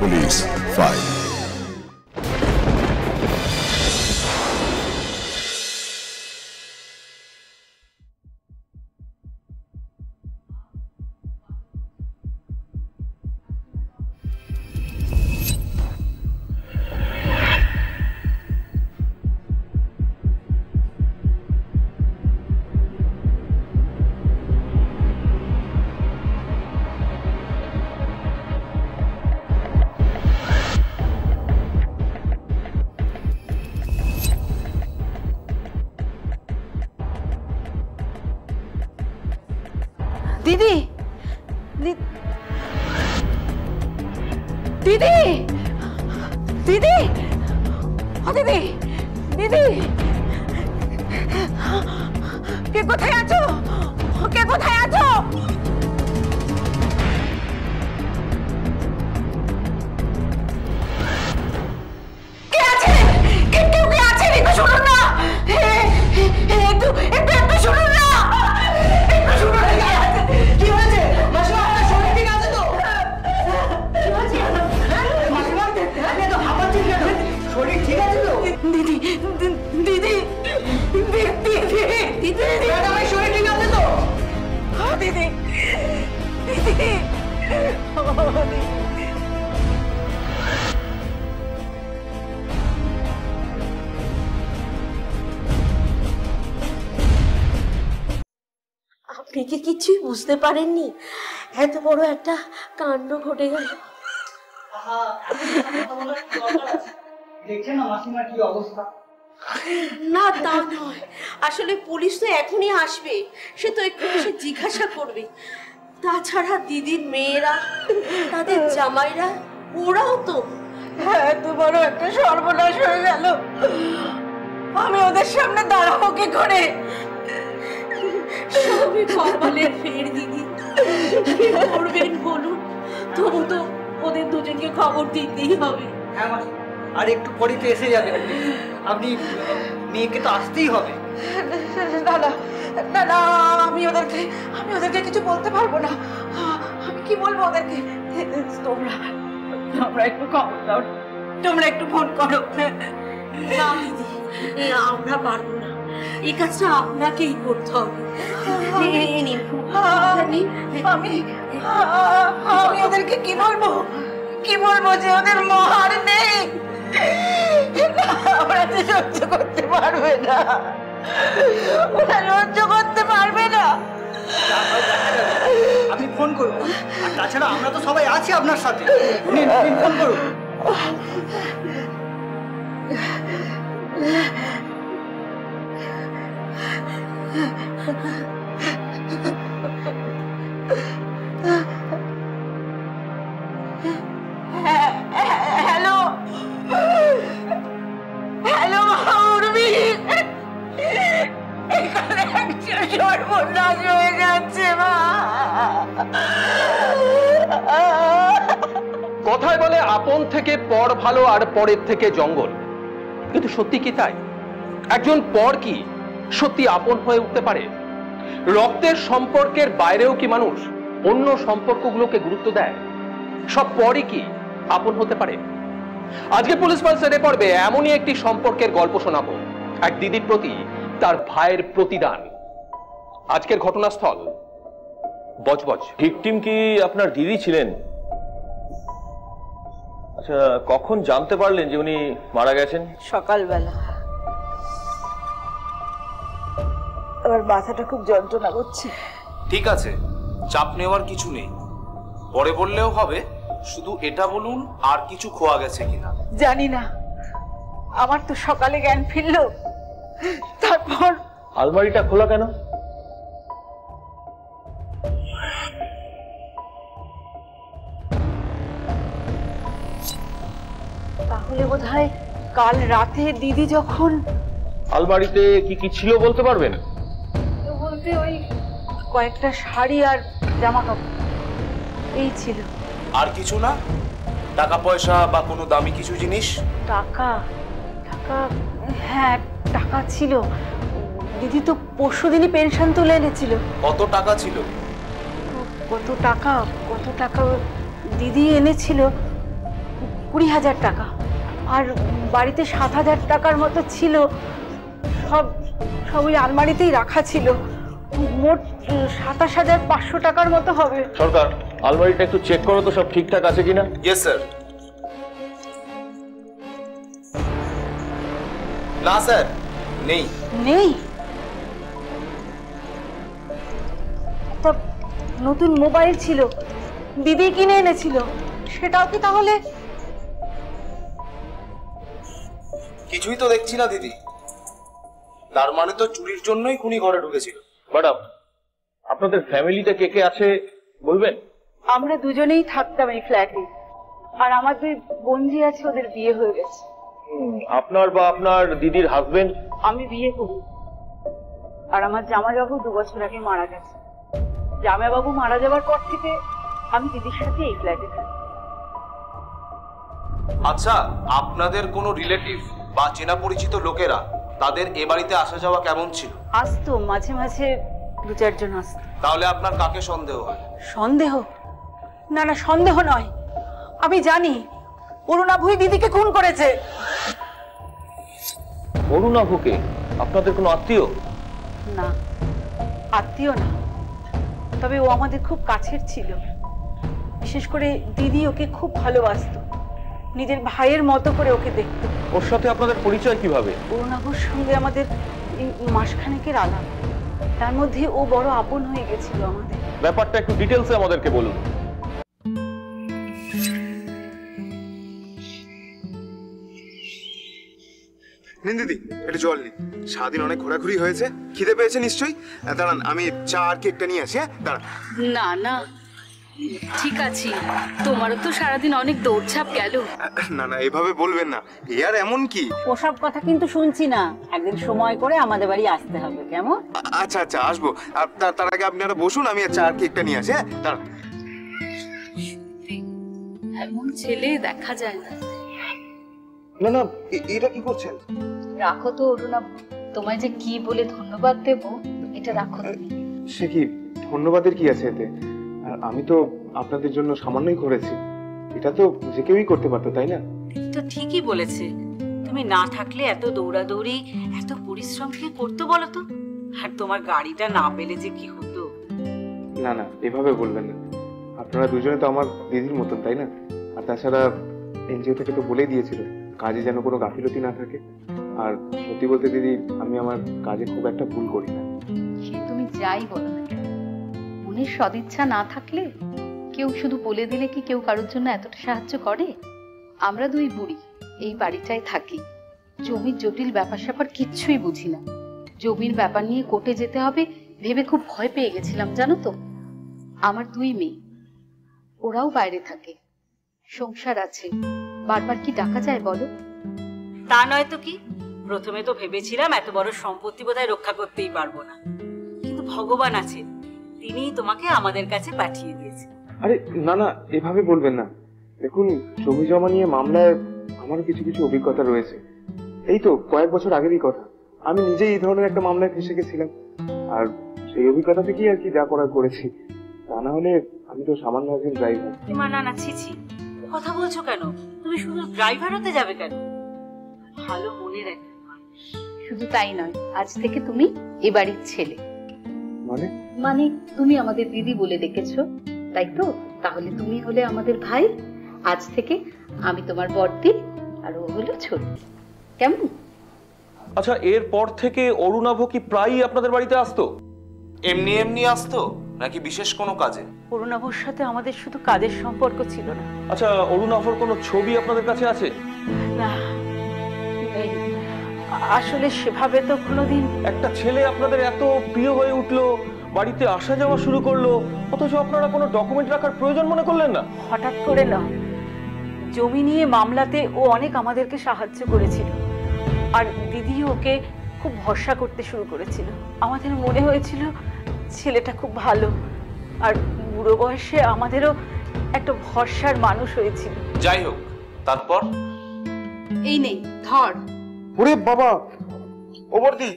Police file. দিদি, দিদি, দিদি, ও দিদি, দিদি, কে কোথায় আছো? কে কোথায় আছো? কে আছে? কেউ কে আছে? একটু শুনুন না, একটু একটু একটু শুনুন না, একটু শুনুন না। কি হয়েছে মাসিমা? আপনার শরীর ঠিক আছে তো? কি হয়েছে মাসিমা? আপনি তো হাঁপাচ্ছেন কেন? শরীর ঠিক আছে তো? দিদি, দিদি, দিদি, দিদি, আমার শরীর ঠিক আছে তো? দিদি, দিদি, আপনি কি কিছুই বুঝতে পারেননি? এত বড় একটা কাণ্ড ঘটে গেল। দেখছেন না মাসিমার কি অবস্থা? না তা নয়, আসলে পুলিশ তো এখনই আসবে, সে তো একটু এসে জিজ্ঞাসা করবে। তাছাড়া দিদির মেয়েরা, তাদের জামাইরা, ওরাও তো। এত বড় একটা সর্বনাশ হয়ে গেল, আমি ওদের সামনে দাঁড়াবো কি করে? সবই কপালের ফের দিদি, কি করবেন বলুন? তবু তো ওদের দুজনকে খবর দিতেই হবে। হ্যাঁ মাসিমা, আর একটু পরে তো এসে যাবেন আপনি, মেয়েকে তো আসতেই হবে। না না না না, আমি ওদেরকে কিছু বলতে পারবো না। আমি কি বলবো ওদেরকে? তোমরা একটু খবর দাও, তোমরা একটু ফোন করো। না দিদি, আমরা পারবো না, এই কাজটা আপনাকেই করতে হবে। আমি ওদেরকে কি বলবো যে ওদের মহার নেই? ওরা তো সহ্য করতে পারবে না, ওরা সহ্য করতে পারবে না। আপনি ফোন করুন, আর তাছাড়া আমরা তো সবাই আছি আপনার সাথে, ফোন করুন। হ্যালো হ্যালো, উর্মি, এখানে একটা সর্বনাশ হয়ে যাচ্ছে মা। কথায় বলে আপন থেকে পর ভালো আর পরের থেকে জঙ্গল, কিন্তু সত্যি কি তাই? একজন পর কি সত্যি আপন হয়ে উঠতে পারে? রক্তের সম্পর্কের বাইরেও কি মানুষ অন্য সম্পর্কগুলোকে গুরুত্ব দেয়? সব পরই কি আপন হতে পারে? আজকে পুলিশ পালসের পর্বে এমনই একটি সম্পর্কের গল্প শোনাবো, এক দিদির প্রতি তার ভাইয়ের প্রতিদান। আজকের ঘটনাস্থল বজবজ। ভিকটিম কি আপনার দিদি ছিলেন? আচ্ছা, কখন জানতে পারলেন যে উনি মারা গেছেন? সকালবেলা। আমার মাথাটা খুব যন্ত্রণা করছে। ঠিক আছে, চাপ নেওয়ার কিছু নেই, পরে বললেও হবে। শুধু এটা বলুন, আর কিছু খোয়া গেছে কিনা? জানি না, আমার তো সকালে জ্ঞান ফিরল, তারপর আলমারিটা খোলা কেন? তাহলে বোধহয় কাল রাতে দিদি যখন... আলমারিতে কি কি ছিল বলতে পারবেন? বলতে ওই কয়েকটা শাড়ি আর জামা কাপড়, এই ছিল। আর কিছু না? টাকা পয়সা বা কোনো দামি কিছু জিনিস? টাকা? টাকা, হ্যাঁ টাকা ছিল। দিদি তো পরশুদিনই পেনশন তুলে এনেছিল। কত টাকা ছিল? কত টাকা দিদি এনেছিল 20,000 টাকা, আর বাড়িতে 7,000 টাকার মতো ছিল। সব সব ওই আলমারিতেই রাখা ছিল। মোট 27,500 টাকার মতো হবে। সরকার, আলমারিটা একটু চেক করো তো সব ঠিকঠাক আছে কিনা। Yes sir. না স্যার, নেই। নেই? একটা নতুন মোবাইল ছিল, দিদি কিনে এনেছিল, সেটাও কি তাহলে? কিছুই তো দেখছি না দিদি। তার মানে তো চুরির জন্যই খুনি ঘরে ঢুকেছিল। ম্যাডাম, আপনাদের ফ্যামিলিতে কে কে আছে বলবেন? আমরা দুজনেই থাকতাম এই ফ্ল্যাটে, আর আমার 2 বোনজি আছে, ওদের বিয়ে হয়ে গেছে। আপনার বা আপনার দিদির হাজবেন্ড? আমি বিয়ে করি, আর আমার জামাইবাবু 2 বছর আগে মারা গেছে। জামাইবাবু মারা যাওয়ার পর থেকে আমি দিদির সাথে এই ফ্ল্যাটে থাকি। আচ্ছা, আপনাদের কোনো রিলেটিভ বা চেনা পরিচিত লোকেরা তাদের এ বাড়িতে আসা যাওয়া কেমন ছিল? আসতো মাঝে মাঝে, 2-4 জন আসতো। তাহলে আপনার কাকে সন্দেহ হয়? সন্দেহ? না না, সন্দেহ নয়। আমি জানি অরুণাভই দিদিকে খুন করেছে। অরুণাভকে? আপনাদের কোনো আত্মীয়? না, আত্মীয় না, তবে ও আমাদের খুব কাছের ছিল। বিশেষ করে দিদি ওকে খুব ভালোবাসতো, নিজের ভাইয়ের মতো করে ওকে দেখতো। ওর সাথে আপনাদের পরিচয় কিভাবে? অরুণাভর সঙ্গে আমাদের এই মাসখানেকের আলাপ, তার মধ্যে ও বড় আপন হয়ে গেছিল আমাদের। ব্যাপারটা একটু ডিটেলসে আমাদেরকে বলুন। নিন দিদি, একটু জল নিন। সারাদিন অনেক ঘোরাঘুরি হয়েছে, খিদে পেয়েছে নিশ্চয়ই। দাঁড়ান, আমি চা আর কেকটা নিয়ে আসি। হ্যাঁ, দাঁড়ান। না না, ঠিক আছে, তোমারও তো সারাদিন অনেক দৌড়ঝাঁপ গেল। না না, এভাবে বলবেন না। এ আর এমন কি? ওসব কথা কিন্তু শুনছি না। একদিন সময় করে আমাদের বাড়ি আসতে হবে, কেমন? আচ্ছা আচ্ছা, আসবো। আর তার আগে আপনারা বসুন, আমি চা আর কেকটা নিয়ে আসি। হ্যাঁ, দাঁড়ান। এমন ছেলে দেখা যায় না। না না, এটা কি করছেন? রাখো তো অরুণাভ, তোমায় যে কি বলে ধন্যবাদ দেব, এটা রাখো তুমি। সে কি ধন্যবাদের কি আছে এতে? আর আমি তো আপনাদের জন্য সামান্যই করেছি। এটা তো যে কেউই করতে পারতো, তাই না? তো ঠিকই বলেছে। তুমি না থাকলে এত দৌড়াদৌড়ি, এত পরিশ্রম কে করতো বলো তো? আর তোমার গাড়িটা না পেলে যে কি হতো। না না, এভাবে বলবেন না। আপনারা দুজনে তো আমার দিদির মতন, তাই না? আর তাছাড়া এনজিও থেকে তো বলেই দিয়েছিল কাজে যেন কোনো গাফিলতি না থাকে। আর সত্যি বলতে দিদি, আমি আমার কাজে খুব একটা ভুল করি না। সে তুমি যাই বলো না কেন, মনের সদিচ্ছা না থাকলে কেউ শুধু বলে দিলে কি কেউ কারোর জন্য এতটা সাহায্য করে? আমরা 2 বুড়ি এই বাড়িটায় থাকি, জমির জটিল ব্যাপার স্যাপার কিচ্ছুই বুঝি না। জমির ব্যাপার নিয়ে কোর্টে যেতে হবে ভেবে খুব ভয় পেয়ে গেছিলাম, জানো তো। আমার 2 মেয়ে, ওরাও বাইরে থাকে, সংসার আছে, বারবার কি ডাকা যায় বলো? তা নয় তো কি। প্রথমে তো ভেবেছিলাম এত বড় সম্পত্তি বোধহয় রক্ষা করতেই পারবো না, কিন্তু ভগবান আছে, তিনিই তোমাকে আমাদের কাছে পাঠিয়ে দিয়েছে। আরে না না, এভাবে বলবেন না। দেখুন, জমি জমা নিয়ে মামলায় আমারও কিছু কিছু অভিজ্ঞতা রয়েছে। এই তো কয়েক বছর আগেরই কথা, আমি নিজেই এই ধরনের একটা মামলায় ফেসে গেছিলাম। আর সেই অভিজ্ঞতা থেকেই আর কি যা করার করেছি। তা না হলে আমি তো সামান্য একজন ড্রাইভার। না না, ছি, কথা বলছো কেন? তুমি শুধু ড্রাইভার হতে যাবে কেন? ভালো মনের একটা মানুষ। শুধু তাই নয়, আজ থেকে তুমি এ বাড়ির ছেলে। মানে তুমি আমাদের দিদি বলে ডেকেছো, তাই তো? তাহলে তুমি হলে আমাদের ভাই, আজ থেকে আমি তোমার বড়দি, আর ও হলো ছোট। কেমন? আচ্ছা, এরপর থেকে অরুণাভ কি প্রায়ই আপনাদের বাড়িতে আসতো? এমনি এমনি আসতো নাকি বিশেষ কোনো কাজে? অরুণাভর সাথে আমাদের শুধু কাজের সম্পর্ক ছিল না। আচ্ছা, অরুণাভর কোনো ছবি আপনাদের কাছে আছে? না, নেই। আসলে সেভাবে তো কোনোদিন। একটা ছেলে আপনাদের এত প্রিয় হয়ে উঠলো, বাড়িতে আসা যাওয়া শুরু করলো, অথচ আপনারা কোনো ডকুমেন্ট রাখার প্রয়োজন মনে করলেন না? হঠাৎ করে না, জমি নিয়ে মামলাতে ও অনেক আমাদেরকে সাহায্য করেছিল, আর দিদি ওকে খুব ভরসা করতে শুরু করেছিল। আমাদের মনে হয়েছিল ছেলেটা খুব ভালো, আর বুড়ো বয়সে আমাদেরও একটা ভরসার মানুষ হয়েছিল। যাই হোক, তারপর? এই নেই, ধর। ওরে বাবা, ও বর্দি,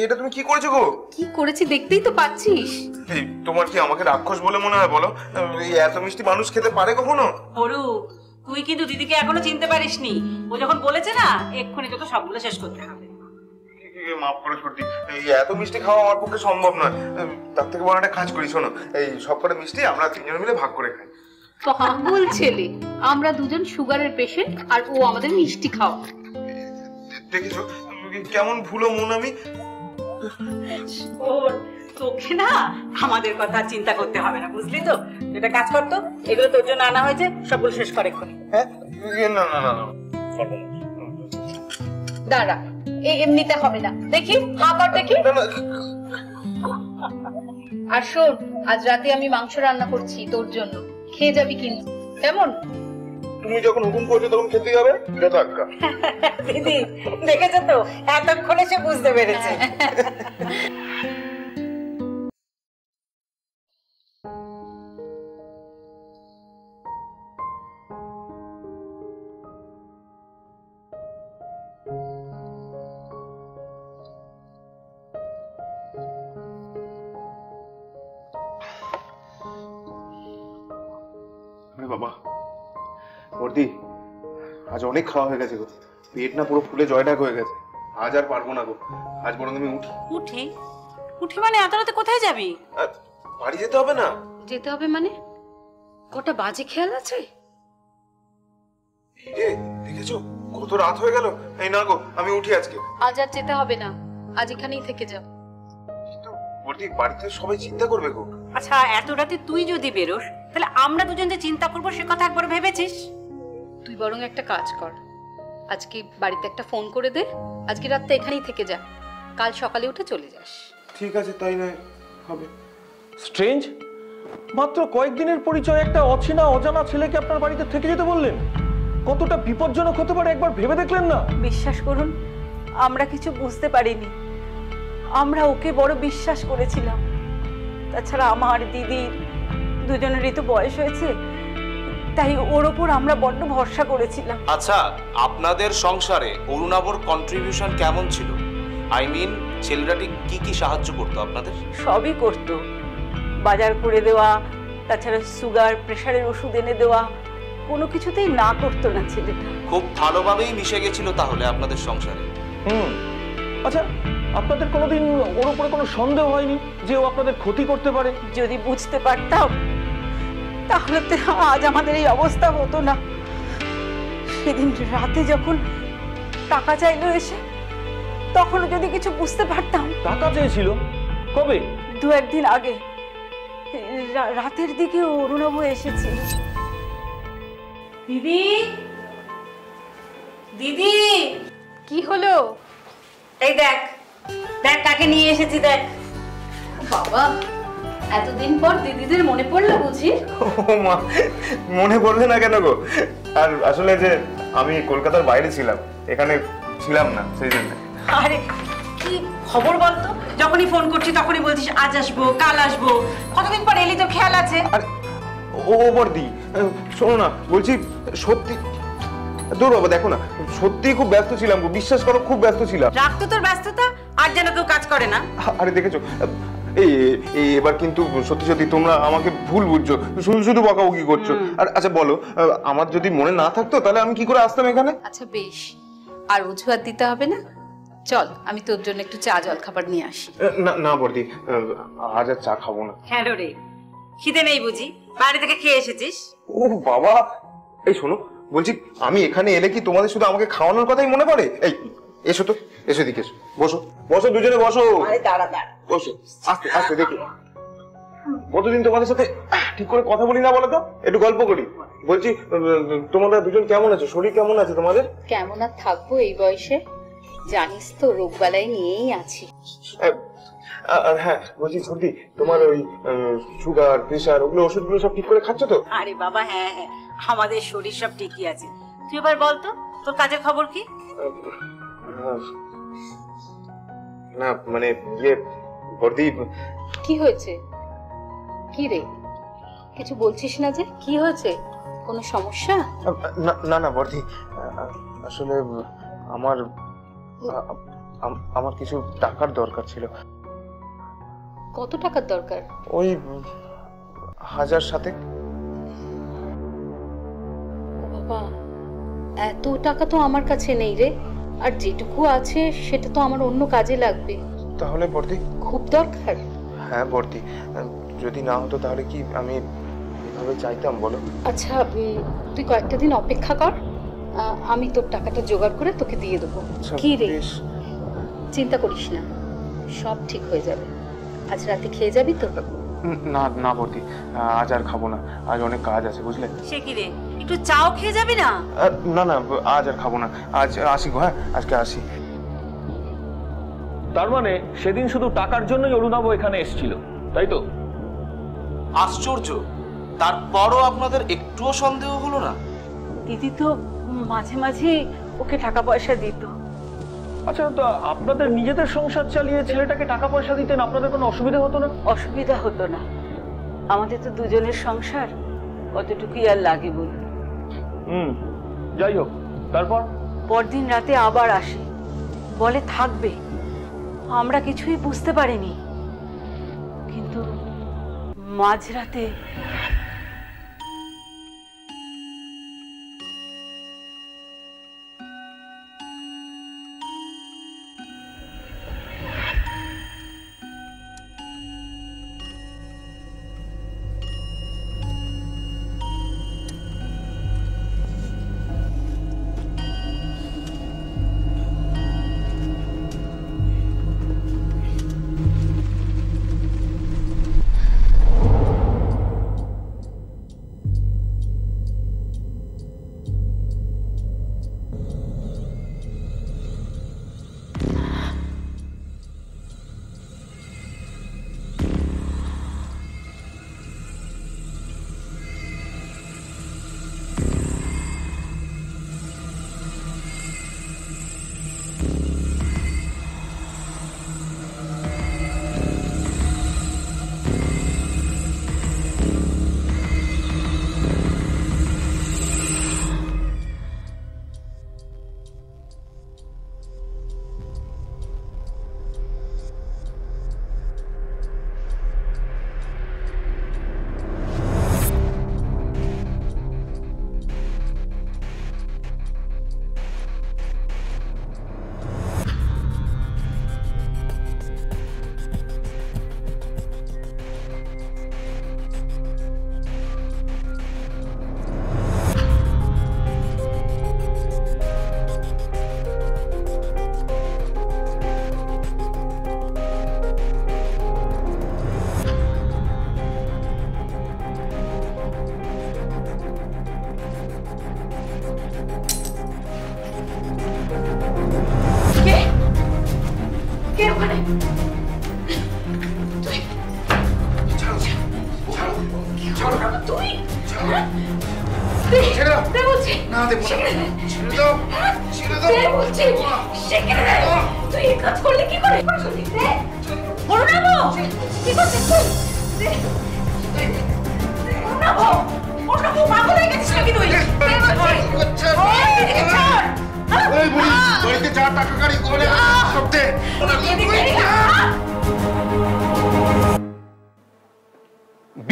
এটা তুমি কি করেছো গো? কি করেছি দেখতেই তো পাচ্ছিস। তোমার কি আমাকে রাক্ষস বলে মনে হয় বলো? এই এত মিষ্টি মানুষ খেতে পারে কখনো? হরু, তুই কিন্তু দিদিকে এখনো চিনতে পারিসনি। ও যখন বলেছে না এক্ষুনি তোকে সবগুলো শেষ করতে হবে। মাফ করে সত্যি, এই এত মিষ্টি খাওয়া আমার পক্ষে সম্ভব নয়। তার থেকে বড় একটা কাজ করি, শোনো, এই সব কটা মিষ্টি আমরা তিনজন মিলে ভাগ করে খাই। পাগল ছেলে, আমরা দুজন সুগারের পেশেন্ট আর ও আমাদের মিষ্টি খাওয়া। দেখেছো কেমন ভুলো মন আমি। ওর তোকে না আমাদের কথা চিন্তা করতে হবে না, বুঝলি তো? এটা কাজ করতো, এগুলো তোর জন্য আনা হয়েছে, সবগুলো শেষ করে এক্ষুনি। হ্যাঁ না না না, দাঁড়া, এমনিতে হবে না, দেখি হা কর দেখি। আর শোন, আজ রাতে আমি মাংস রান্না করছি তোর জন্য, খেয়ে যাবি কিন্তু, কেমন? তুমি যখন হুকুম করছো তখন খেতে যাবে। দিদি দেখেছো তো, এতক্ষণে সে বুঝতে পেরেছে। বাবা বর্দি, আজ অনেক খাওয়া হয়ে গেছে গো, পেট না পুরো ফুলে জয়ডাক হয়ে গেছে। আজ আর পারবো না গো, আজ বরং আমি উঠি। উঠি? উঠি মানে এত রাতে কোথায় যাবি? বাড়ি যেতে হবে না? যেতে হবে মানে? কটা বাজে খেয়াল আছে? দেখেছো কত রাত হয়ে গেল। এই না গো, আমি উঠি আজকে। আজ আর যেতে হবে না, আজ এখানেই থেকে যাও। কিন্তু বর্দি, বাড়িতে সবাই চিন্তা করবে গো। আচ্ছা, এত রাতে তুই যদি বেরোস তাহলে আমরা দুজন যে চিন্তা করবো সে কথা একবার ভেবেছিস? তুই বরং একটা কাজ কর, আজকে বাড়িতে একটা ফোন করে দে, আজকে রাতটা এখানেই থেকে যা, কাল সকালে উঠে চলে যাস। ঠিক আছে, তাই নয় হবে। স্ট্রেঞ্জ, মাত্র কয়েকদিনের পরিচয় একটা অচেনা অজানা ছেলেকে আপনার বাড়িতে থেকে যেতে বললেন। কতটা বিপজ্জনক হতে পারে একবার ভেবে দেখলেন না? বিশ্বাস করুন, আমরা কিছু বুঝতে পারিনি। আমরা ওকে বড় বিশ্বাস করেছিলাম। তাছাড়া আমার দিদির দুজনেরই তো বয়স হয়েছে, তাই ওর ওপর আমরা বড্ড ভরসা করেছিলাম। আচ্ছা, আপনাদের সংসারে অরুণাবর কন্ট্রিবিউশন কেমন ছিল? আই মিন, ছেলেটা ঠিক কি কি সাহায্য করতো আপনাদের? সবই করতো, বাজার করে দেওয়া, তাছাড়া সুগার প্রেশারের ওষুধ এনে দেওয়া, কোনো কিছুতেই না করতো না ছেলেটা। খুব ভালোভাবেই মিশে গেছিল তাহলে আপনাদের সংসারে। আচ্ছা, আপনাদের কোনোদিন ওর উপরে কোনো সন্দেহ হয়নি যে ও আপনাদের ক্ষতি করতে পারে? যদি বুঝতে পারতাম তাহলে তো আজ আমাদের এই অবস্থা হতো না। সেদিন রাতে যখন টাকা চাইলো এসে, তখনও যদি কিছু বুঝতে পারতাম। টাকা চেয়েছিল? কবে? 2-1 দিন আগে রাতের দিকে অরুণাবু এসেছিল। দিদি, দিদি, কি হলো? এই দেখ দেখ কাকে নিয়ে এসেছি, দেখ। বাবা, এতদিন পর দিদিদের মনে পড়লো বুঝি? ও মা, মনে পড়বে না কেন গো? আর আসলে যে আমি কলকাতার বাইরে ছিলাম, এখানে ছিলাম না, সেই জন্য। আরে কি খবর বলতো? যখনই ফোন করছি তখনই বলছিস আজ আসবো, কাল আসবো। কতদিন পর এলি, তো খেয়াল আছে? আর ও বর্দি, শোনো না, বলছি সত্যি, দূর বাবা, দেখো না, সত্যি খুব ব্যস্ত ছিলাম গো, বিশ্বাস করো, খুব ব্যস্ত ছিলাম। রাখতো তোর ব্যস্ততা, আর যেন কেউ কাজ করে না। আরে দেখেছো, এই এবার কিন্তু সত্যি সত্যি তোমরা আমাকে ভুল বুঝছো, শুধু শুধু বকাবকি করছো। আর আচ্ছা বলো, আমার যদি মনে না থাকতো তাহলে আমি কি করে আসতাম এখানে? আচ্ছা বেশ, আর অজুহাত দিতে হবে না, চল আমি তোর জন্য একটু চা জল খাবার নিয়ে আসি। না না বর্দি, আজ আর চা খাবো না। হ্যাঁ রে, খিদে নেই বুঝি? বাইরে থেকে খেয়ে এসেছিস? ও বাবা, এই শোনো, বলছি আমি এখানে এলে কি তোমাদের শুধু আমাকে খাওয়ানোর কথাই মনে পড়ে? এই এসো তো, এসো দিকে, এসো, বসো বসো, দুজনে বসো। আরে দাঁড়া দাঁড়া, বসো, আস্তে আস্তে, দেখি কতদিন তোমাদের সাথে ঠিক করে কথা বলি না, বলো তো, একটু গল্প করি। বলছি তোমরা দুজন কেমন আছো? শরীর কেমন আছে তোমাদের? কেমন আর থাকবো এই বয়সে, জানিস তো রোগবালাই নিয়েই আছি। আর হ্যাঁ বলছি সত্যি, তোমার ওই সুগার প্রেশার ওগুলো ওষুধগুলো সব ঠিক করে খাচ্ছ তো? আরে বাবা হ্যাঁ হ্যাঁ, আমাদের শরীর সব ঠিকই আছে। তুই এবার বলতো তোর কাজের খবর কি? না মানে ইয়ে বর্দি, কি হয়েছে? কি রে, কিছু বলছিস না যে? কি হয়েছে, কোনো সমস্যা? না না বর্দি, আসলে আমার কিছু টাকার দরকার ছিল। কত টাকার দরকার? ওই 1000 সাথে। বাবা, বাবা, এত টাকা তো আমার কাছে নেই রে, আর যেটুকু আছে সেটা তো আমার অন্য কাজে লাগবে। তাহলে বর্দি? খুব দরকার? হ্যাঁ বর্দি, যদি না হতো তাহলে কি আমি এভাবে চাইতাম বলো? আচ্ছা, তুই কয়েকটা দিন অপেক্ষা কর, আমি তোর টাকাটা জোগাড় করে তোকে দিয়ে দেবো। কি রে, চিন্তা করিস না, সব ঠিক হয়ে যাবে। আজ রাতে খেয়ে যাবি তো? না না বর্দি, আজ আর খাবো না, আজ অনেক কাজ আছে বুঝলে। সে কি রে, একটু চাও খেয়ে যাবি না? না না, আজ আর খাবো না, আজ আসি গো। হ্যাঁ, আজকে আসি। তার মানে সেদিন শুধু টাকার জন্যই অরুণাভ এখানে এসেছিল, তাই তো? আশ্চর্য, তারপরও আপনাদের একটুও সন্দেহ হলো না? দিদি তো মাঝে মাঝে ওকে টাকা পয়সা দিত। আচ্ছা, তো আপনাদের নিজেদের সংসার চালিয়ে ছেলেটাকে টাকা পয়সা দিতেন, আপনাদের কোনো অসুবিধা হতো না? অসুবিধা হতো না, আমাদের তো দুজনের সংসার, কতটুকুই আর লাগে বল। যাই হোক, তারপর পরদিন রাতে আবার আসে, বলে থাকবে। আমরা কিছুই বুঝতে পারিনি, কিন্তু মাঝরাতে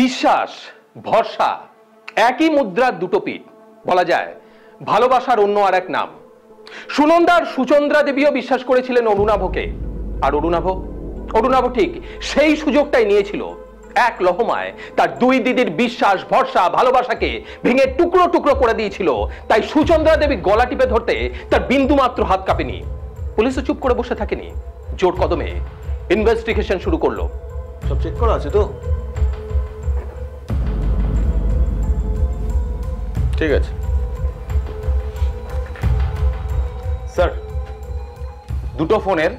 বিশ্বাস ভরসা একই মুদ্রার দুটো পিঠ বলা যায়। ভালোবাসার অন্য আর এক নাম। সুনন্দার সুচন্দ্রা দেবীও বিশ্বাস করেছিলেন অরুণাভকে, আর অরুণাভ ঠিক সেই সুযোগটাই নিয়েছিল। এক লহমায় তার দুই দিদির বিশ্বাস ভরসা ভালোবাসাকে ভেঙে টুকরো টুকরো করে দিয়েছিল। তাই সুচন্দ্রা দেবী গলা টিপে ধরতে তার বিন্দু মাত্র হাত কাঁপেনি। পুলিশও চুপ করে বসে থাকেনি, জোর কদমে ইনভেস্টিগেশন শুরু করলো। সব চেক করা আছে তো? ঠিক আছে স্যার, দুটো ফোনের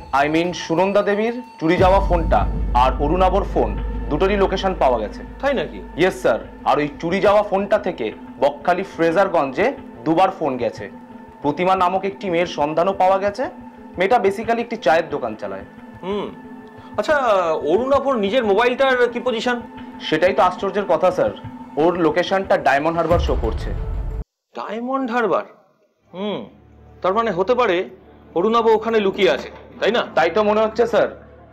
সুনন্দা দেবীর চুরি যাওয়া ফোনটা আর অরুণাভর ফোন দুটোরই লোকেশন পাওয়া গেছে। তাই নাকি? Yes sir. আর ওই চুরি যাওয়া ফোনটা থেকে বকখালি ফ্রেজারগঞ্জে দুবার ফোন গেছে। প্রতিমা নামক একটি মেয়ের সন্ধানও পাওয়া গেছে। মেয়েটা বেসিক্যালি একটি চায়ের দোকান চালায়। আচ্ছা, অরুণাভর নিজের মোবাইলটার কি পজিশন? সেটাই তো আশ্চর্যের কথা স্যার, ওর লোকেশনটা ডায়মন্ড হারবার শো করছে। ডায়মন্ড হারবার? তার মানে হতে পারে অরুণাভ ওখানে লুকিয়ে আছে, তাই না? তাই তো মনে হচ্ছে স্যার।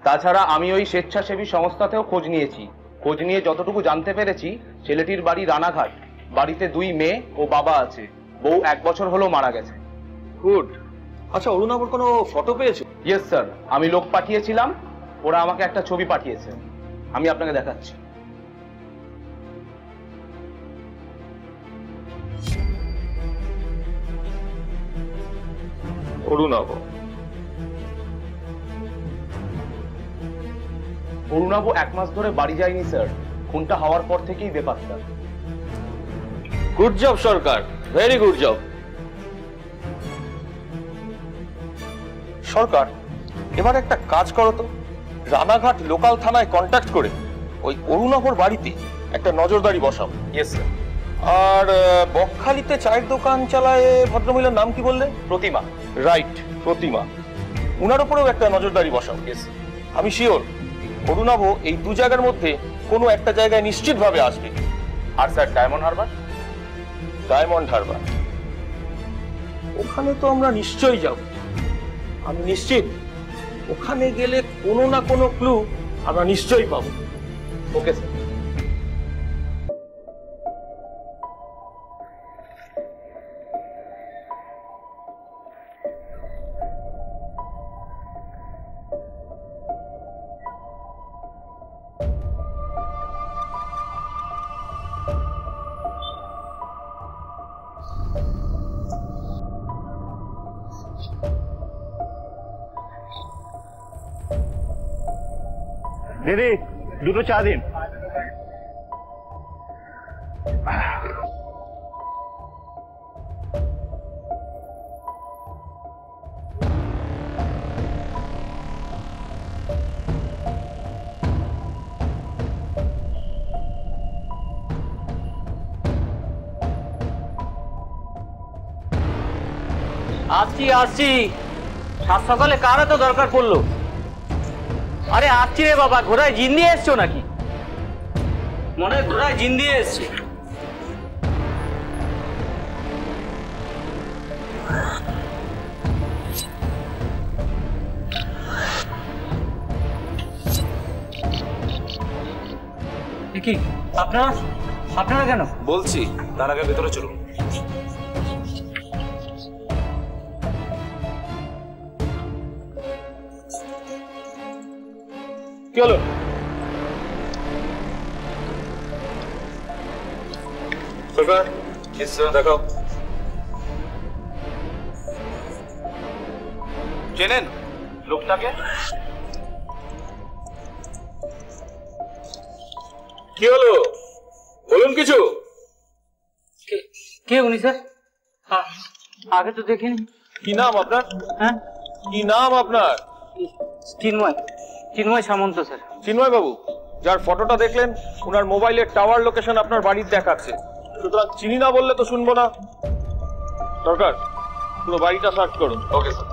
তাছাড়া আমি ওই স্বেচ্ছাসেবী সংস্থাতেও খোঁজ নিয়েছি। খোঁজ নিয়ে যতটুকু জানতে পেরেছি, ছেলেটির বাড়ি রানাঘাট, বাড়িতে দুই মেয়ে ও বাবা আছে। বউ 1 বছর হলো মারা গেছে। গুড। আচ্ছা, অরুণাবর কোনো ফটো পেয়েছো? ইয়েস স্যার, আমি লোক পাঠিয়েছিলাম, ওরা আমাকে একটা ছবি পাঠিয়েছে, আমি আপনাকে দেখাচ্ছি। অরুণাব অরুণাব 1 মাস ধরে বাড়ি যায়নি স্যার, খুনটা হওয়ার পর থেকেই বেপাত্তা। গুড জব সরকার, ভেরি গুড জব। সরকার, এবার একটা কাজ করো তো, রানাঘাট লোকাল থানায় কন্ট্যাক্ট করে ওই অরুণাবর বাড়িতে একটা নজরদারি বসাও। Yes sir. আর বকখালিতে চায়ের দোকান চালায় ভদ্রমহিলার নাম কি বললে? প্রতিমা। রাইট, প্রতিমা। উনার উপরেও একটা নজরদারি বসাও। ইয়েস। আমি শিওর অরুণাভ এই 2 জায়গার মধ্যে কোনো একটা জায়গায় নিশ্চিতভাবে আসবে। আর স্যার ডায়মন্ড হারবার? ডায়মন্ড হারবার, ওখানে তো আমরা নিশ্চয়ই যাব। আমি নিশ্চিত ওখানে গেলে কোনো না কোনো ক্লু আমরা নিশ্চয়ই পাবো। Okay sir. দিদি, 2টো চা দিন। আসছি আসছি, সাত সকালে কার এত দরকার পড়লো? আরে আসছি রে বাবা, ঘোড়ায় জিন দিয়ে এসছো নাকি? মনে হয় ঘোড়ায় জিন দিয়ে এসছে। কি আপনারা কেন? বলছি, তার আগে ভেতরে চলুন। কি হলো? সরকার, দেখাও। চেনেন লোকটাকে? কি হলো বলুন কিছু। কে উনি স্যার? আগে তো দেখিনি। কি নাম আপনার? হ্যাঁ, কি নাম আপনার? চিন্ময় সামন্ত স্যার। চিন্ময় বাবু, যার ফটোটা দেখলেন ওনার মোবাইলের টাওয়ার লোকেশন আপনার বাড়ির দেখাচ্ছে, সুতরাং চিনি না বললে তো শুনবো না। দরকার পুরো বাড়িটা সার্চ করুন। ওকে স্যার,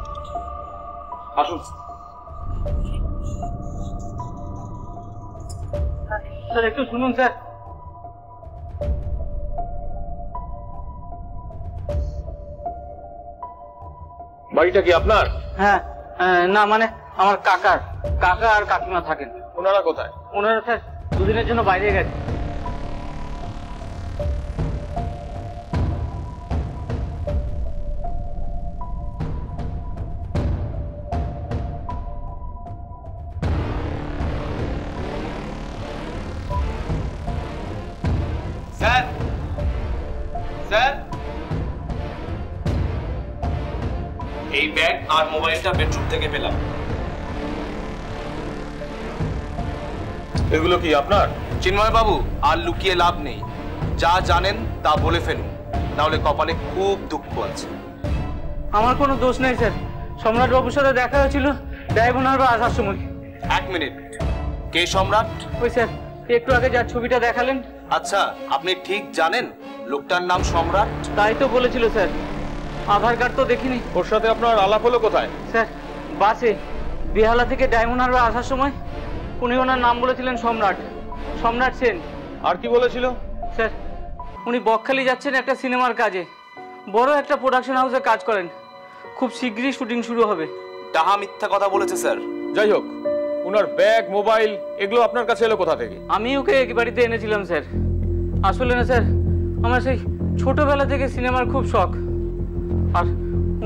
আসুন। স্যার একটু শুনুন স্যার। বাড়িটা কি আপনার? হ্যাঁ, না মানে আমার কাকা আর কাকিমা থাকেন। ওনারা কোথায়? ওনারা স্যার 2 দিনের জন্য বাইরে গেছে। স্যার, স্যার, এই ব্যাগ আর মোবাইলটা বেডরুম থেকে পেলাম। এগুলো কি আপনার? চিন্ময় বাবু, আর লুকিয়ে লাভ নেই, যা জানেন তা বলে ফেলুন, নাহলে কপালে খুব দুঃখ আছে। আমার কোনো দোষ নেই স্যার, সম্রাট বাবুর সাথে দেখা হয়েছিল ডায়মন্ড হারবার আসার সময়। 1 মিনিট, কে সম্রাট? ওই স্যার একটু আগে যার ছবিটা দেখালেন। আচ্ছা, আপনি ঠিক জানেন লোকটার নাম সম্রাট? তাই তো বলেছিল স্যার, আধার কার্ড তো দেখিনি। ওর সাথে আপনার আলাপ হলো কোথায়? স্যার বাসে বেহালা থেকে ডায়মন্ড হারবার আসার সময় উনি ওনার নাম বলেছিলেন সম্রাট সেন। আর কি বলেছিল? স্যার উনি বকখালি যাচ্ছেন একটা সিনেমার কাজে, বড় একটা প্রোডাকশন হাউসে কাজ করেন, খুব শীঘ্রই শুটিং শুরু হবে। ডাহা মিথ্যা কথা বলেছে স্যার। যাই হোক, ওনার ব্যাগ মোবাইল এগুলো আপনার কাছে এলো কোথা থেকে? আমি ওকে এই বাড়িতে এনেছিলাম স্যার। আসলে না স্যার, আমার সেই ছোটবেলা থেকে সিনেমার খুব শখ, আর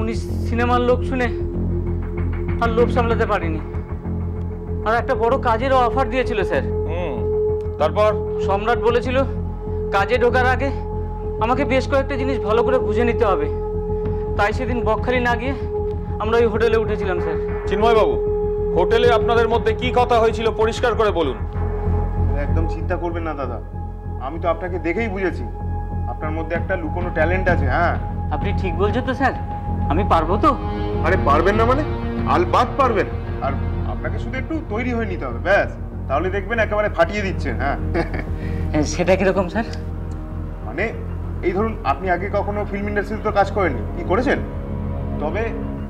উনি সিনেমার লোক শুনে আর লোভ সামলাতে পারিনি, আর একটা বড় কাজেরও অফার দিয়েছিল স্যার। তারপর সম্রাট বলেছিল কাজে ঢোকার আগে আমাকে বেশ কয়েকটা জিনিস ভালো করে বুঝে নিতে হবে, তাই সেদিন বকখালি না গিয়ে আমরা ওই হোটেলে উঠেছিলাম স্যার। চিন্ময় বাবু, হোটেলে আপনাদের মধ্যে কি কথা হয়েছিল পরিষ্কার করে বলুন। একদম চিন্তা করবেন না দাদা, আমি তো আপনাকে দেখেই বুঝেছি আপনার মধ্যে একটা লুকোনো ট্যালেন্ট আছে। হ্যাঁ, আপনি ঠিক বলছেন তো স্যার? আমি পারবো তো? আরে পারবেন না মানে? আলবাত পারবেন, আর আপনাকে শুধু একটু তৈরি হয়ে নিতে হবে, ব্যাস। তাহলে দেখবেন একেবারে ফাটিয়ে দিচ্ছেন। হ্যাঁ সেটা কিরকম স্যার? মানে এই ধরুন, আপনি আগে কখনো ফিল্ম ইন্ডাস্ট্রিতে কাজ করেননি, কি করেছেন? তবে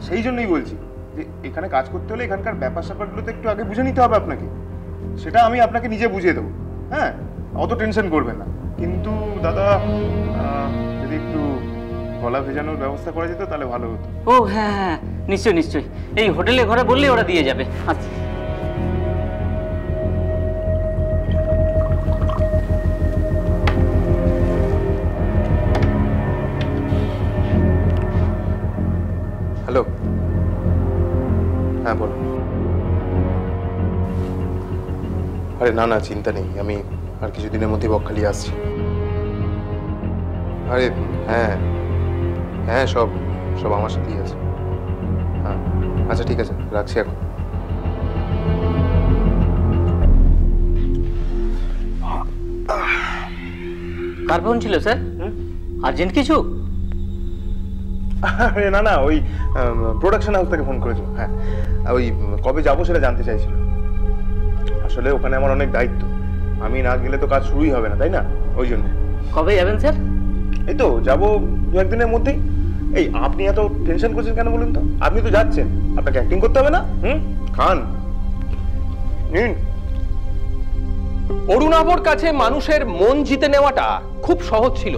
সেই জন্যই বলছি যে এখানে কাজ করতে হলে এখানকার ব্যাপার স্যাপারগুলো তো একটু আগে বুঝে নিতে হবে আপনাকে। সেটা আমি আপনাকে নিজে বুঝিয়ে দেবো। হ্যাঁ, অত টেনশন করবেন না। কিন্তু দাদা, যদি একটু গলা ভেজানোর ব্যবস্থা করা যেত তাহলে ভালো হতো। ও হ্যাঁ হ্যাঁ, নিশ্চয়ই নিশ্চয়ই, এই হোটেলে ঘরে বললে ওরা দিয়ে যাবে। আচ্ছা। হ্যালো, হ্যাঁ বলো। আরে না না, চিন্তা নেই, আমি আর কিছুদিনের মধ্যেই বকখালি আসছি। আরে হ্যাঁ হ্যাঁ, সব সব আমার সাথেই আছে। হ্যাঁ আচ্ছা ঠিক আছে, রাখছি এখন। কার ফোন ছিল স্যার? আর্জেন্ট কিছু? আরে না না, ওই প্রোডাকশন হাউস থেকে ফোন করেছিল। হ্যাঁ, ওই কবে যাবো সেটা জানতে চাইছিল। আসলে ওখানে আমার অনেক দায়িত্ব, আমি না গেলে তো কাজ শুরুই হবে না, তাই না? ওই জন্য। কবে যাবেন স্যার? এই তো যাবো 2-1 দিনের মধ্যেই। এই আপনি এত টেনশন করছেন কেন বলুন তো? আপনি তো যাচ্ছেন, আপনাকে অ্যাক্টিং করতে হবে না? খান, নিন। অরুণাভর কাছে মানুষের মন জিতে নেওয়াটা খুব সহজ ছিল।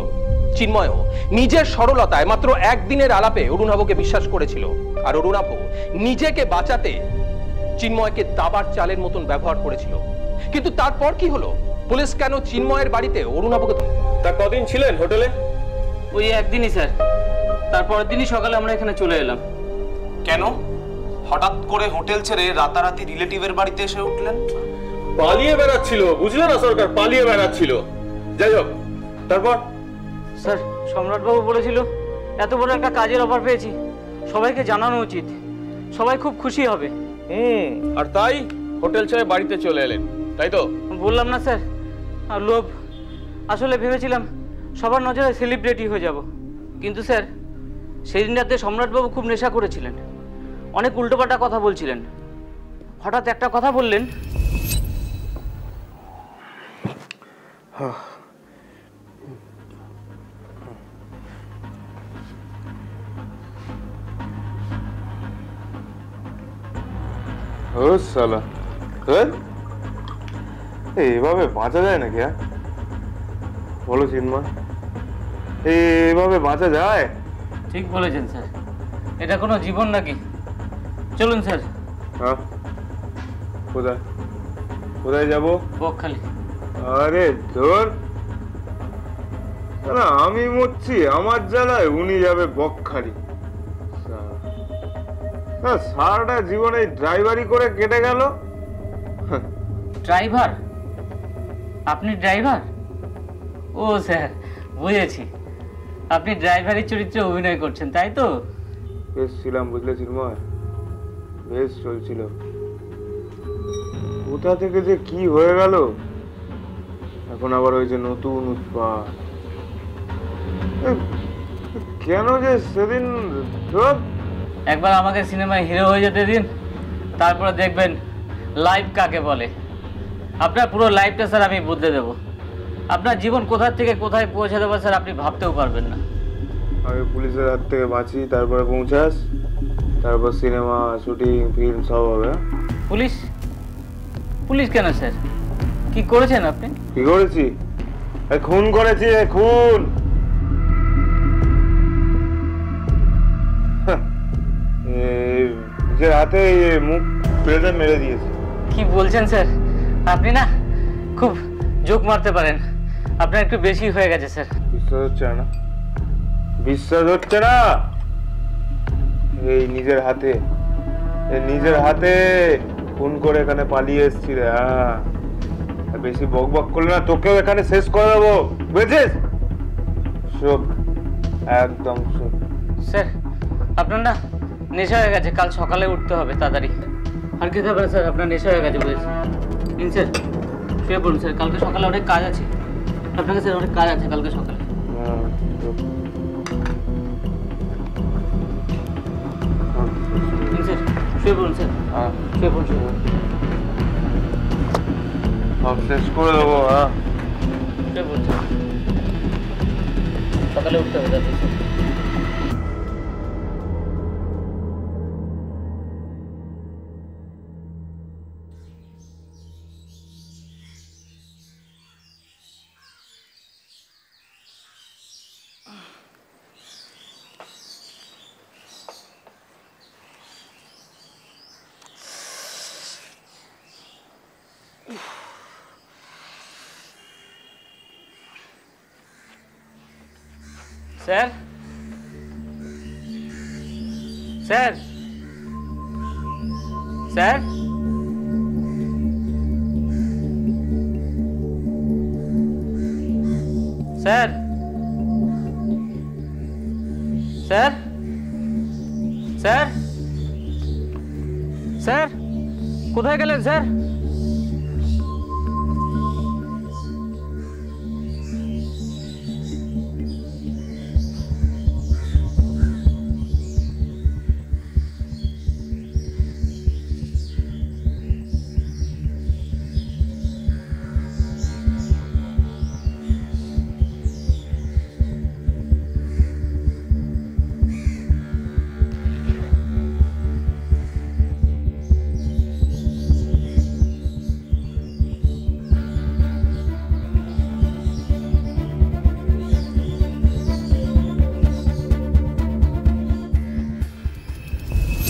চিন্ময়ও নিজের সরলতায় মাত্র একদিনের আলাপে অরুণাভকে বিশ্বাস করেছিল, আর অরুণাভ নিজেকে বাঁচাতে চিন্ময়কে দাবার চালের মতন ব্যবহার করেছিল। কিন্তু তারপর কি হলো? পুলিশ কেন চিন্ময়ের বাড়িতে অরুণাভকে? তা কদিন ছিলেন হোটেলে? ওই একদিনই স্যার, তারপরের দিনই সকালে আমরা এখানে চলে এলাম। কেন হঠাৎ করে হোটেল ছেড়ে রাতারাতি রিলেটিভের বাড়িতে এসে উঠলেন? পালিয়ে বেড়াচ্ছিল, বুঝলে না সরকার, পালিয়ে বেড়াচ্ছিল। যাই হোক, তারপর? স্যার, সম্রাটবাবু বলেছিল এত বড় একটা কাজের অফার পেয়েছি, সবাইকে জানানো উচিত, সবাই খুব খুশি হবে। আর তাই হোটেল ছেড়ে বাড়িতে চলে এলেন, তাই তো? বললাম না স্যার, আর লোভ। আসলে ভেবেছিলাম সবার নজরে সেলিব্রিটি হয়ে যাব, কিন্তু স্যার সেই দিন রাতে সম্রাটবাবু খুব নেশা করেছিলেন, অনেক উল্টোপাল্টা কথা বলছিলেন। হঠাৎ একটা কথা বললেন, ও সালা, এইভাবে বাঁচা যায় নাকি? হ্যাঁ বলো চিন্ময়, এইভাবে বাঁচা যায়? ঠিক বলেছেন স্যার, এটা কোনো জীবন নাকি? চলুন স্যার। হ্যাঁ, কোথায় কোথায় যাবো? বকখালি। আরে ধর, না আমি মরছি আমার জ্বালায়, উনি যাবে বকখালি। সারাটা জীবনে ড্রাইভারি করে কেটে গেল। ড্রাইভার? আপনি ড্রাইভার? ও স্যার, বুঝেছি, আপনি ড্রাইভারের চরিত্রে অভিনয় করছেন, তাই তো? বেশ ছিলাম বুঝলে চিন্ময়, বেশ চলছিল। কোথা থেকে যে কি হয়ে গেল, এখন আবার ওই যে নতুন উৎপাত। কেন যে সেদিন একবার আমাকে সিনেমায় হিরো হয়ে যেতে দিন, তারপরে দেখবেন লাইফ কাকে বলে। আপনার পুরো লাইফটা স্যার আমি বদলে দেবো। আপনার জীবন কোথা থেকে কোথায় পৌঁছে দেবো স্যার আপনি ভাবতেও পারবেন না। আগে পুলিশের হাত থেকে বাঁচি, তারপরে পৌঁছাস, তারপর সিনেমা শুটিং ফিল্ম সব হবে। পুলিশ? পুলিশ কেন স্যার? কি করেছেন আপনি? কি করেছি? খুন করেছি, খুন। নিজের হাতে মুখ প্রেজে মেরে দিয়েছে। কি বলছেন স্যার? আপনি না খুব জোক মারতে পারেন, আপনার একটু বেশি হয়ে গেছে স্যার। বিশ্বাস হচ্ছে না? বিশ্বাস হচ্ছে না? এই নিজের হাতে খুন করে এখানে পালিয়ে এসছি রে। হ্যাঁ, বেশি বক বক করলে না তোকেও এখানে শেষ করে দেবো, বুঝেছিস? সব একদম সব। স্যার আপনার না নেশা হয়ে গেছে, কাল সকালে উঠতে হবে তাড়াতাড়ি। আর খেতে হবে না স্যার, আপনার নেশা হয়ে গেছে বুঝেছি। নিন স্যার, শুয়ে পড়ুন স্যার, কালকে সকালে অনেক কাজ আছে আপনাকে। স্যার অনেক কাজ আছে কালকে সকালে। নিন স্যার, শুয়ে পড়ুন স্যার, শুয়ে পড়ুন, শুয়ে পড়ুন। সব শেষ করে দেবো। হ্যাঁ, শুয়ে পড়ুন স্যার, সকালে উঠতে হবে তাড়াতাড়ি sir. Sir, sir, sir, sir, sir, sir, sir, কোথায় গেলেন স্যার?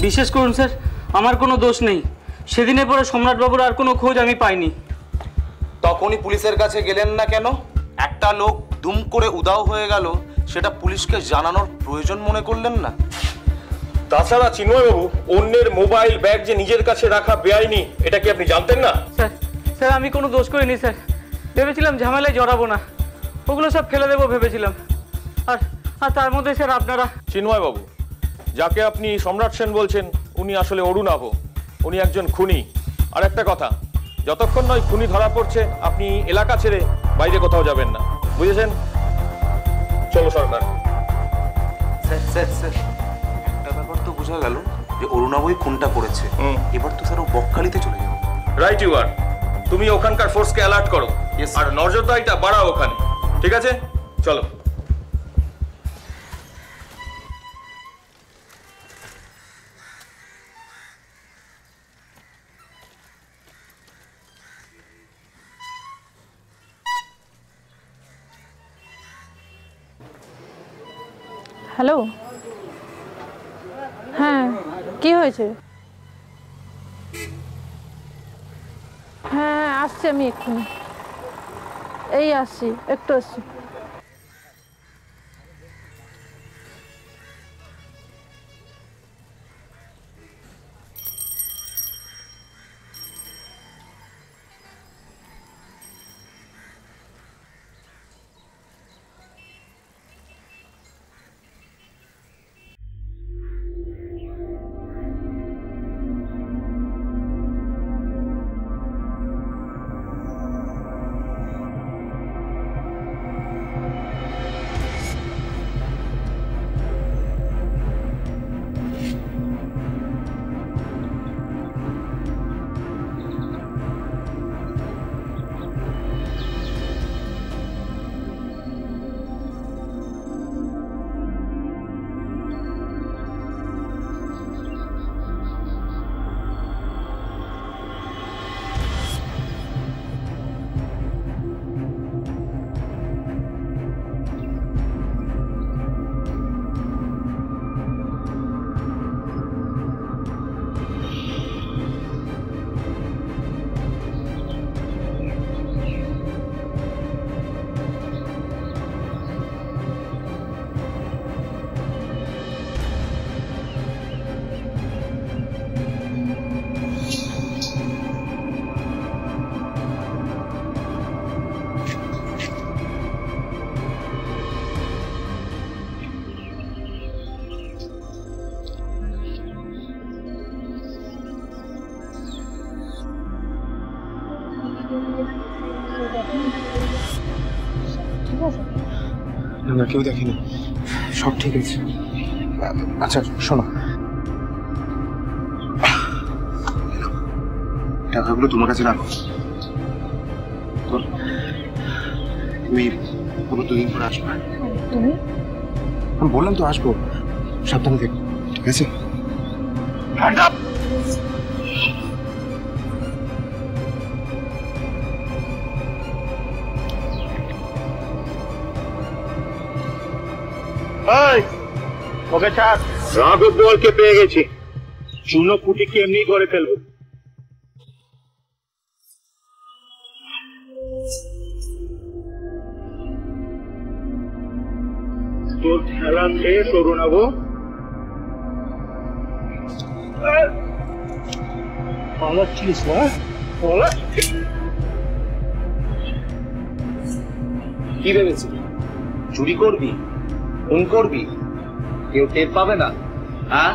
বিশ্বাস করুন স্যার, আমার কোনো দোষ নেই। সেদিনের পরে সম্রাটবাবুর আর কোনো খোঁজ আমি পাইনি। তখনই পুলিশের কাছে গেলেন না কেন? একটা লোক দুম করে উধাও হয়ে গেল, সেটা পুলিশকে জানানোর প্রয়োজন মনে করলেন না? তাছাড়া চিন্ময়বাবু, অন্যের মোবাইল ব্যাগ যে নিজের কাছে রাখা বেআইনি, এটা কি আপনি জানতেন না? স্যার, স্যার আমি কোনো দোষ করিনি স্যার। ভেবেছিলাম ঝামেলায় জড়াবো না, ওগুলো সব ফেলে দেবো ভেবেছিলাম। আর তার মধ্যে স্যার আপনারা। চিন্ময়বাবু, যাকে আপনি সম্রাট সেন বলছেন, উনি আসলে অরুণাভ। উনি একজন খুনি। আর একটা কথা, যতক্ষণ নয় খুনি ধরা পড়ছে, আপনি এলাকা ছেড়ে বাইরে কোথাও যাবেন না, বুঝেছেন? চলো সরকার। স্যার স্যার স্যার, একটা ব্যাপার তো বোঝা গেল যে অরুণাবই খুনটা করেছে। এবার তো স্যার ও বকখালিতে চলে যাবে। Right you are. তুমি ওখানকার ফোর্সকে অ্যালার্ট করো আর নজরদারিটা বাড়াও ওখানে, ঠিক আছে? চলো। হ্যালো, হ্যাঁ কি হয়েছে? হ্যাঁ আসছি আমি এক্ষুনি, এই আসছি, একটু আসছি। না না, কেউ দেখেনি, সব ঠিক আছে। আচ্ছা শোনো, টাকাগুলো তোমার কাছে রাখো। তুমি পুরো 2 দিন পরে আসবে। তুমি আমি বললাম তো আসবো, সাবধানে থেকো, ঠিক আছে? ওকে ছাড়, রাঘব বলকে পেয়ে গেছি, চুনো পুটিকে এমনি করে ফেলবো। তোর খেলা শেষ অরুণাবো। পালাচ্ছিস না? কি ভেবেছিস চুরি করবি, খুন করবি, কেউ টের পাবে না? হ্যাঁ,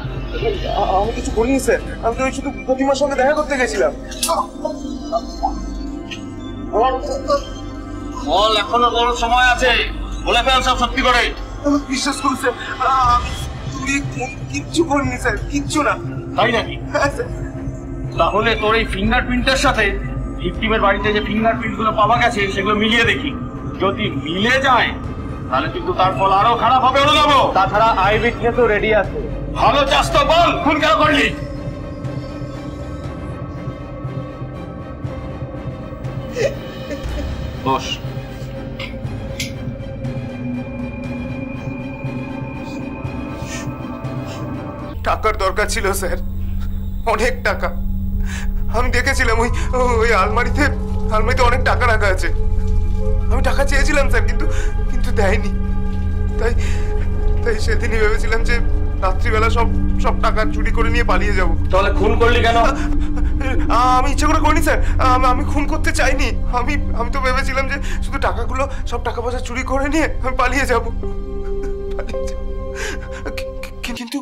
আমি কিছু করিনি স্যার, আমি তো শুধু প্রতিমার সঙ্গে দেখা করতে গেছিলাম। বল, এখনো বড় সময় আছে, বলে ফেল সব সত্যি করে। বিশ্বাস করুন স্যার, আমি চুরি কিচ্ছু করিনি স্যার, কিচ্ছু না। তাই নাকি? তাহলে তোর এই ফিঙ্গারপ্রিন্টের সাথে ভিকটিমের বাড়িতে যে ফিঙ্গারপ্রিন্ট গুলো পাওয়া গেছে সেগুলো মিলিয়ে দেখি, যদি মিলে যায় তাহলে কিন্তু তার ফল আরো খারাপ হবে। অনুযাবো, তাছাড়া আই উইটনেসও রেডি আছে। ভালো চাস তো বল, খুন কেন করলি? বস। টাকার দরকার ছিল স্যার, অনেক টাকা। আমি দেখেছিলাম ওই ওই আলমারিতে অনেক টাকা রাখা আছে। আমি টাকা চেয়েছিলাম স্যার, কিন্তু কিন্তু দেয়নি। তাই তাই সেদিনই ভেবেছিলাম যে রাত্রিবেলা সব টাকা চুরি করে নিয়ে পালিয়ে যাব। তাহলে খুন করলি কেন? আমি ইচ্ছে করে করিনি স্যার, আমি খুন করতে চাইনি। আমি তো ভেবেছিলাম যে শুধু টাকাগুলো, সব টাকা পয়সা চুরি করে নিয়ে আমি পালিয়ে যাব। কিন্তু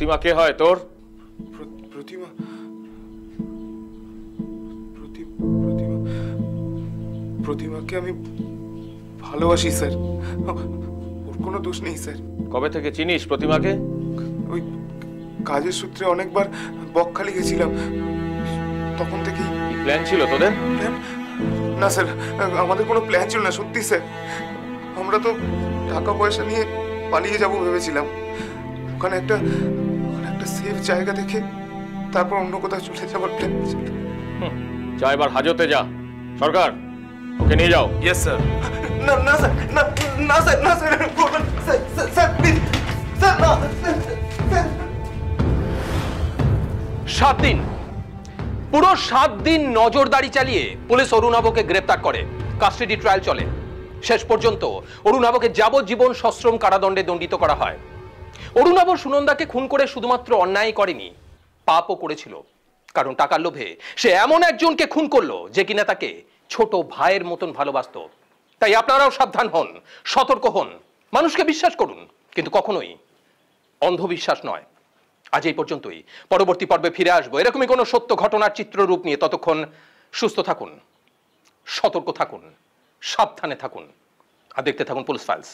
প্রতিমা কে হয় তোর? প্রতিমা প্রতিমাকে আমি ভালোবাসি স্যার, ওর কোনো দোষ নেই স্যার। কবে থেকে চিনিস প্রতিমাকে? ওই কাজের সূত্রে অনেকবার বকখালি গেছিলাম, তখন থেকেই। কি প্ল্যান ছিল তোদের? না স্যার, আমাদের কোনো প্ল্যান ছিল না, সত্যি স্যার। আমরা তো টাকা পয়সা নিয়ে পালিয়ে যাব ভেবেছিলাম। ওখানে একটা সেফ জায়গা দেখে তারপর অন্য কোথাও চলে যাবার প্ল্যান ছিল। যা এবার হাজতে যা। সরকার, ওকে নিয়ে যাও। Yes sir. না না স্যার, না না স্যার, না স্যার, স্যার প্লিজ স্যার, না। 7 দিন, পুরো 7 দিন নজরদারি চালিয়ে পুলিশ অরুণাভকে গ্রেপ্তার করে। কাস্টাডি ট্রায়াল চলে। শেষ পর্যন্ত অরুণাভকে যাবজ্জীবন সশ্রম কারাদণ্ডে দণ্ডিত করা হয়। অরুণাভ সুনন্দাকে খুন করে শুধুমাত্র অন্যায় করেনি, পাপও করেছিল। কারণ টাকার লোভে সে এমন একজনকে খুন করলো যে কিনা তাকে ছোট ভাইয়ের মতন ভালোবাসতো। তাই আপনারাও সাবধান হন, সতর্ক হন, মানুষকে বিশ্বাস করুন, কিন্তু কখনোই অন্ধবিশ্বাস নয়। আজ এই পর্যন্তই। পরবর্তী পর্বে ফিরে আসবো এরকমই কোনো সত্য ঘটনার চিত্ররূপ নিয়ে। ততক্ষণ সুস্থ থাকুন, সতর্ক থাকুন, সাবধানে থাকুন আর দেখতে থাকুন পুলিশ ফাইলস।